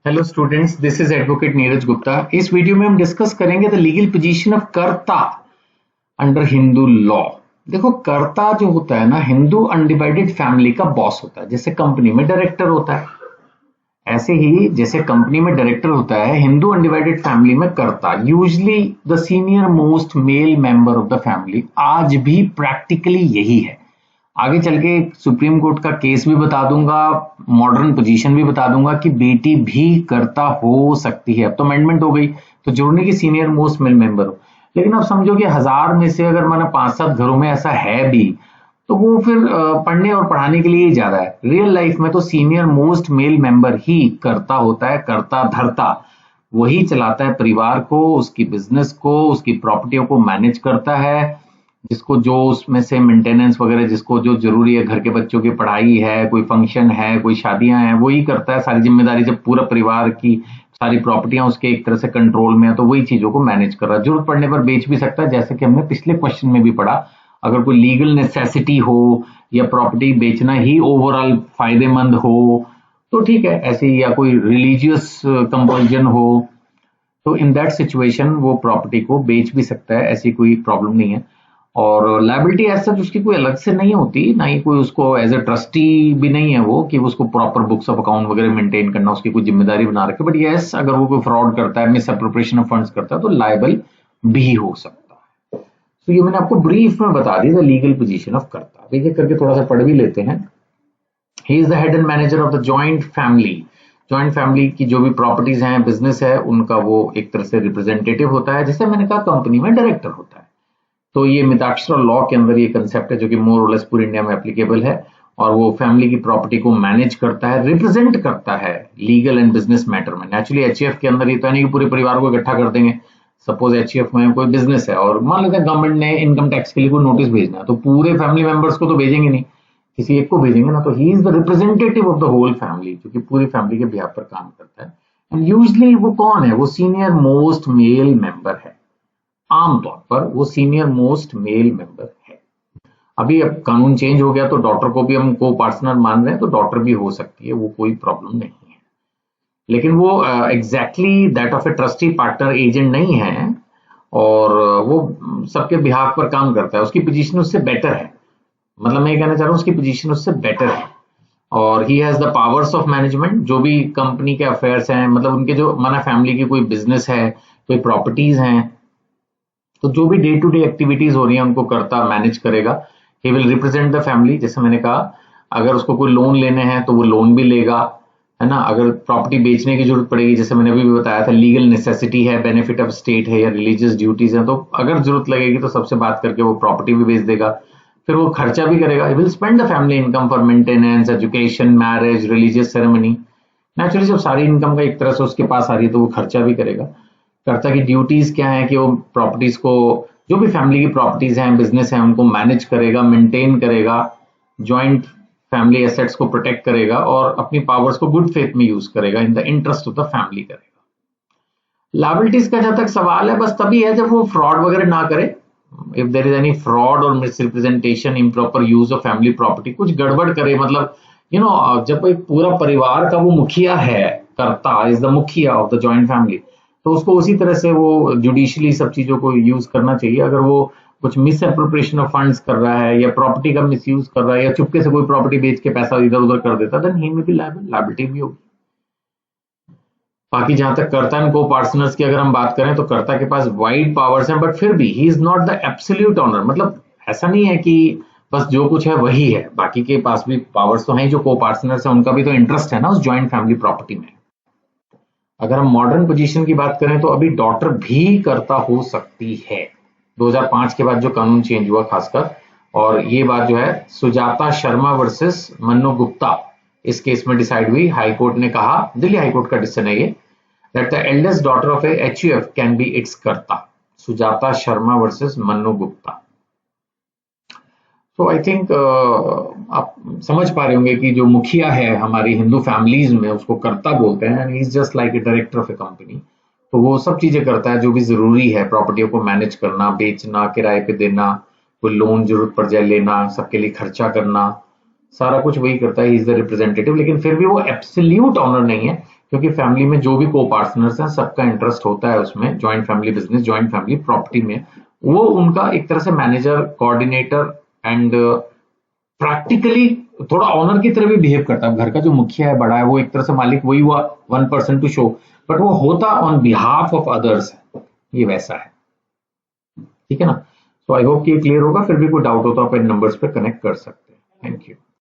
Hello students, this is advocate Neeraj Gupta. इस video में हम डिस्कस करेंगे द लीगल पोजीशन ऑफ कर्ता अंडर हिंदू लॉ। देखो, कर्ता जो होता है ना, हिंदू अनडिवाइडेड फैमिली का बॉस होता है। जैसे कंपनी में डायरेक्टर होता है, ऐसे ही जैसे कंपनी में डायरेक्टर होता है, हिंदू अनडिवाइडेड फैमिली में कर्ता, usually the senior most male member of the family. आज भी प्रैक्टिकली यही है। आगे चल के सुप्रीम कोर्ट का केस भी बता दूंगा, मॉडर्न पोजीशन भी बता दूंगा कि बेटी भी कर्ता हो सकती है। अब तो अमेंडमेंट हो गई, तो जरूरी नहीं कि सीनियर मोस्ट मेल मेंबर हो। लेकिन अब समझो कि 1000 में से अगर मैंने 5-7 घरों में ऐसा है भी, तो वो फिर पढ़ने और पढ़ाने के लिए ही ज्यादा है। रियल लाइफ में तो सीनियर मोस्ट मेल मेंबर ही कर्ता होता है, कर्ता धर्ता। वही चलाता है परिवार को, उसकी बिजनेस को, उसकी प्रॉपर्टियों को मैनेज करता है। जिसको जो उसमें से मेंटेनेंस वगैरह जिसको जो जरूरी है, घर के बच्चों की पढ़ाई है, कोई फंक्शन है, कोई शादियां हैं, वही करता है। सारी जिम्मेदारी जब पूरा परिवार की सारी प्रॉपर्टियां उसके एक तरह से कंट्रोल में है, तो वही चीजों को मैनेज कर रहा है। जरूरत पड़ने पर बेच भी सकता है, जैसे कि हमने पिछले क्वेश्चन में भी पढ़ा। अगर कोई लीगल नेसेसिटी हो या प्रॉपर्टी बेचना ही ओवरऑल फायदेमंद हो तो ठीक है, ऐसे ही। या कोई रिलीजियस कंपल्जन हो तो इन दैट सिचुएशन वो प्रॉपर्टी को बेच भी सकता है, ऐसी कोई प्रॉब्लम नहीं है। और लायबिलिटी एज सच उसकी कोई अलग से नहीं होती, ना ही कोई उसको एज ए ट्रस्टी भी नहीं है वो, कि उसको प्रॉपर बुक्स ऑफ अकाउंट वगैरह मेंटेन करना उसकी कोई जिम्मेदारी बना रखे। बट यस, अगर वो कोई फ्रॉड करता है, मिस अप्रोप्रिएशन ऑफ फंड्स करता है, तो लायबल भी हो सकता है। तो ये मैंने आपको ब्रीफ में बता दी, द लीगल पोजीशन ऑफ कर्ता। एक एक करके थोड़ा सा पढ़ भी लेते हैं। ही is the head and manager of the joint family. Joint family की जो भी प्रॉपर्टीज हैं, बिजनेस है, उनका वो एक तरह से रिप्रेजेंटेटिव होता है। जैसे मैंने कहा, कंपनी में डायरेक्टर होता है। तो ये मिताक्षरा लॉ के अंदर ये कंसेप्ट है, जो कि मोर और लेस पूरी इंडिया में एप्लीकेबल है। और वो फैमिली की प्रॉपर्टी को मैनेज करता है, रिप्रेजेंट करता है लीगल एंड बिजनेस मैटर में। नेचुरली एचईएफ के अंदर ये तो नहीं कि पूरे परिवार को इकट्ठा कर देंगे। सपोज एचईएफ में कोई बिजनेस है और मान लेते हैं गवर्नमेंट ने इनकम टैक्स के लिए कोई नोटिस भेजना है, तो पूरे फैमिली मेंबर्स को तो भेजेंगे नहीं, किसी एक को भेजेंगे ना। तो he is the representative of the whole family, जो कि पूरी फैमिली के बिहाफ पर काम करता है। एंड यूजली वो कौन है? वो सीनियर मोस्ट मेल मेंबर है। आमतौर पर वो सीनियर मोस्ट मेल मेंबर है। अभी अब कानून चेंज हो गया, तो डॉटर को भी हम को पार्टनर मान रहे हैं, तो डॉटर भी हो सकती है, वो कोई प्रॉब्लम नहीं है। लेकिन वो exactly that of a trustee partner agent नहीं है। और वो सबके बिहाफ पर काम करता है, उसकी पोजीशन उससे बेटर है। मतलब मैं ये कहना चाह रहा हूँ, उसकी पोजीशन उससे बेटर है। और he has the powers of management. जो भी कंपनी के अफेयर्स हैं, मतलब उनके जो माना फैमिली की कोई बिजनेस है, कोई प्रॉपर्टीज हैं, तो जो भी डे टू डे एक्टिविटीज हो रही है उनको करता मैनेज करेगा। He will represent the family. जैसे मैंने कहा, अगर उसको कोई लोन लेने हैं तो वो लोन भी लेगा, है ना। अगर प्रॉपर्टी बेचने की जरूरत पड़ेगी, जैसे मैंने अभी भी बताया था, लीगल नेसेसिटी है, बेनिफिट ऑफ स्टेट है, या रिलीजियस ड्यूटीज है, तो अगर जरूरत लगेगी तो सबसे बात करके वो प्रॉपर्टी भी बेच देगा। फिर वो खर्चा भी करेगा। He will spend the family income for maintenance, education, marriage, religious ceremony. Naturally जब सारी इनकम का एक तरह से उसके पास आ रही है, तो वो खर्चा भी करेगा। कर्ता की ड्यूटीज क्या है कि वो प्रॉपर्टीज को, जो भी फैमिली की प्रॉपर्टीज हैं, बिजनेस है, उनको मैनेज करेगा, मेंटेन करेगा, जॉइंट फैमिली एसेट्स को प्रोटेक्ट करेगा, और अपनी पावर्स को गुड फेथ में यूज करेगा, in the interest of the family करेगा। लायबिलिटीज का जहां तक सवाल है, बस तभी है जब वो फ्रॉड वगैरह ना करे। If there is any fraud और misrepresentation, improper use of family property, कुछ गड़बड़ करे, मतलब जब एक पूरा परिवार का वो मुखिया है, कर्ता इज द मुखिया ऑफ द जॉइंट फैमिली, तो उसको उसी तरह से वो जुडिशली सब चीजों को यूज करना चाहिए। अगर वो कुछ मिस अप्रोप्रिएशन ऑफ फंड्स कर रहा है, या प्रॉपर्टी का मिस यूज कर रहा है, या चुपके से कोई प्रॉपर्टी बेच के पैसा इधर उधर कर देता, देन ही में भी लायबिलिटी भी होगी। बाकी जहां तक कर्ता एंड को पार्टनर्स की अगर हम बात करें, तो कर्ता के पास वाइड पावर्स हैं, बट फिर भी he is not the absolute owner. मतलब ऐसा नहीं है कि बस जो कुछ है वही है, बाकी के पास भी पावर्स तो हैं। जो को पार्टनर्स हैं उनका भी तो इंटरेस्ट है ना उस ज्वाइंट फैमिली प्रॉपर्टी में। अगर हम मॉडर्न पोजीशन की बात करें, तो अभी डॉटर भी कर्ता हो सकती है, 2005 के बाद जो कानून चेंज हुआ खासकर। और ये बात जो है सुजाता शर्मा वर्सेस मन्नू गुप्ता, इस केस में डिसाइड हुई। हाई कोर्ट ने कहा, दिल्ली हाई कोर्ट का डिसीजन है ये, that the eldest daughter of A HUF can be it's कर्ता। सुजाता शर्मा वर्सेस मन्नू गुप्ता। तो आई थिंक आप समझ पा रहे होंगे कि जो मुखिया है हमारी हिंदू फैमिलीज में, उसको कर्ता बोलते हैं। And he is just like a director of A company. तो वो सब चीजें करता है जो भी जरूरी है, प्रॉपर्टियों को मैनेज करना, बेचना, किराए पे देना, कोई लोन जरूरत पड़ जाए लेना, सबके लिए खर्चा करना, सारा कुछ वही करता है। ही इज द रिप्रेजेंटेटिव। लेकिन फिर भी वो एब्सोल्यूट ऑनर नहीं है, क्योंकि फैमिली में जो भी को पार्टनर्स हैं सबका इंटरेस्ट होता है उसमें, joint family business, joint family property में, वो उनका एक तरह से मैनेजर, कोऑर्डिनेटर एंड प्रैक्टिकली थोड़ा ऑनर की तरह भी बिहेव करता है। घर का जो मुखिया है, बड़ा है, वो एक तरह से मालिक वही हुआ 1% टू शो, बट वो होता ऑन बिहाफ ऑफ अदर्स है, ये वैसा है। ठीक है ना? सो आई होप कि क्लियर होगा। फिर भी कोई डाउट हो तो आप इन नंबर्स पे कनेक्ट कर सकते हैं। Thank you.